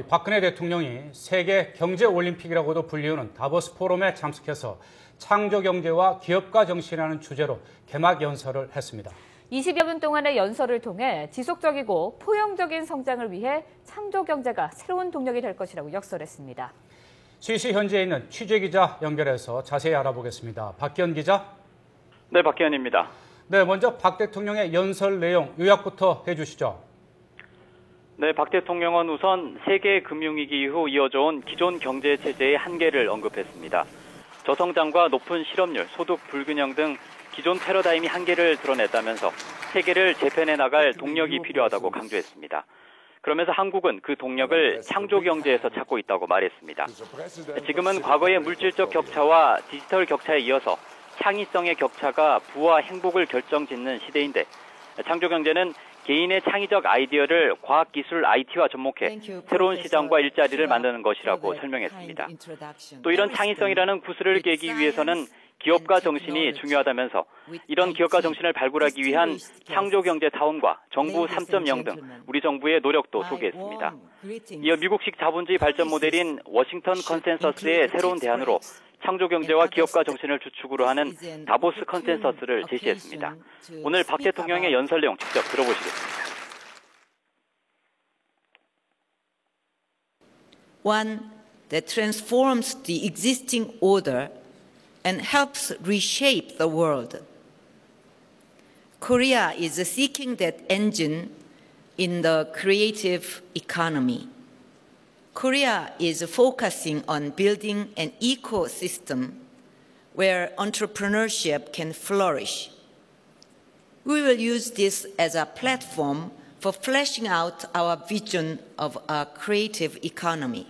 박근혜 대통령이 세계 경제올림픽이라고도 불리우는 다보스 포럼에 참석해서 창조경제와 기업가 정신이라는 주제로 개막 연설을 했습니다. 20여 분 동안의 연설을 통해 지속적이고 포용적인 성장을 위해 창조경제가 새로운 동력이 될 것이라고 역설했습니다. 스위스 현지에 있는 취재기자 연결해서 자세히 알아보겠습니다. 박기현 기자. 네, 박기현입니다. 네, 먼저 박 대통령의 연설 내용 요약부터 해주시죠. 네, 박 대통령은 우선 세계 금융위기 이후 이어져온 기존 경제 체제의 한계를 언급했습니다. 저성장과 높은 실업률, 소득 불균형 등 기존 패러다임이 한계를 드러냈다면서 세계를 재편해 나갈 동력이 필요하다고 강조했습니다. 그러면서 한국은 그 동력을 창조경제에서 찾고 있다고 말했습니다. 지금은 과거의 물질적 격차와 디지털 격차에 이어서 창의성의 격차가 부와 행복을 결정짓는 시대인데 창조경제는 개인의 창의적 아이디어를 과학기술 IT와 접목해 새로운 시장과 일자리를 만드는 것이라고 설명했습니다. 또 이런 창의성이라는 구슬을 깨기 위해서는 기업가 정신이 중요하다면서 이런 기업가 정신을 발굴하기 위한 창조경제 타운과 정부 3.0 등 우리 정부의 노력도 소개했습니다. 이어 미국식 자본주의 발전 모델인 워싱턴 컨센서스의 새로운 대안으로 창조경제와 기업가 정신을 주축으로 하는 다보스 컨센서스를 제시했습니다. 오늘 박 대통령의 연설 내용 직접 들어보시겠습니다. One that transforms the existing order and helps reshape the world. Korea is seeking that engine in the creative economy. Korea is focusing on building an ecosystem where entrepreneurship can flourish. We will use this as a platform for fleshing out our vision of a creative economy.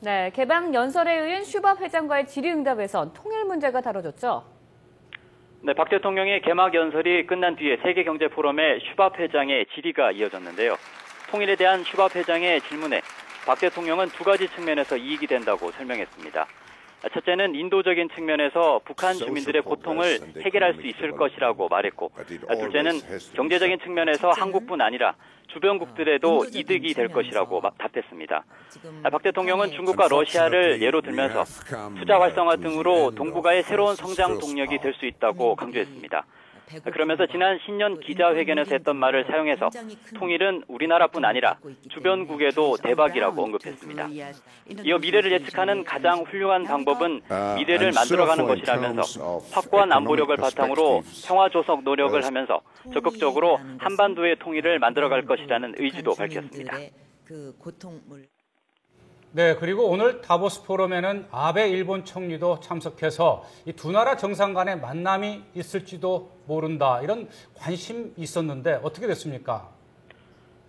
네, 개방 연설에 의한 슈밥 회장과의 질의응답에선 통일 문제가 다뤄졌죠. 네, 박 대통령의 개막 연설이 끝난 뒤에 세계경제포럼의 슈밥 회장의 질의가 이어졌는데요. 통일에 대한 슈밥 회장의 질문에 박 대통령은 두 가지 측면에서 이익이 된다고 설명했습니다. 첫째는 인도적인 측면에서 북한 주민들의 고통을 해결할 수 있을 것이라고 말했고, 둘째는 경제적인 측면에서 한국뿐 아니라 주변국들에도 이득이 될 것이라고 답했습니다. 박 대통령은 중국과 러시아를 예로 들면서 투자 활성화 등으로 동북아의 새로운 성장 동력이 될 수 있다고 강조했습니다. 그러면서 지난 신년 기자회견에서 했던 말을 사용해서 통일은 우리나라뿐 아니라 주변국에도 대박이라고 언급했습니다. 이어 미래를 예측하는 가장 훌륭한 방법은 미래를 만들어가는 것이라면서 확고한 안보력을 바탕으로 평화 조성 노력을 하면서 적극적으로 한반도의 통일을 만들어갈 것이라는 의지도 밝혔습니다. 네, 그리고 오늘 다보스 포럼에는 아베 일본 총리도 참석해서 이 두 나라 정상 간의 만남이 있을지도 모른다, 이런 관심이 있었는데 어떻게 됐습니까?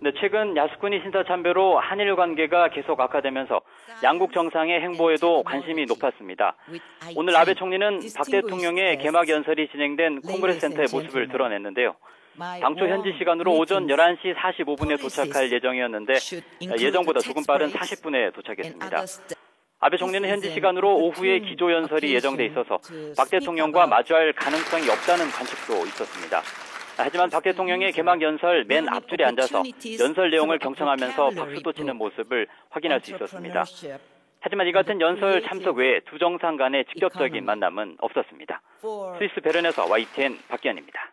네, 최근 야스쿠니 신사참배로 한일 관계가 계속 악화되면서 양국 정상의 행보에도 관심이 높았습니다. 오늘 아베 총리는 박 대통령의 개막 연설이 진행된 콩그레스 센터의 모습을 드러냈는데요. 당초 현지 시간으로 오전 11시 45분에 도착할 예정이었는데 예정보다 조금 빠른 40분에 도착했습니다. 아베 총리는 현지 시간으로 오후에 기조연설이 예정돼 있어서 박 대통령과 마주할 가능성이 없다는 관측도 있었습니다. 하지만 박 대통령의 개막 연설 맨 앞줄에 앉아서 연설 내용을 경청하면서 박수도 치는 모습을 확인할 수 있었습니다. 하지만 이 같은 연설 참석 외에 두 정상 간의 직접적인 만남은 없었습니다. 스위스 베른에서 YTN 박기현입니다.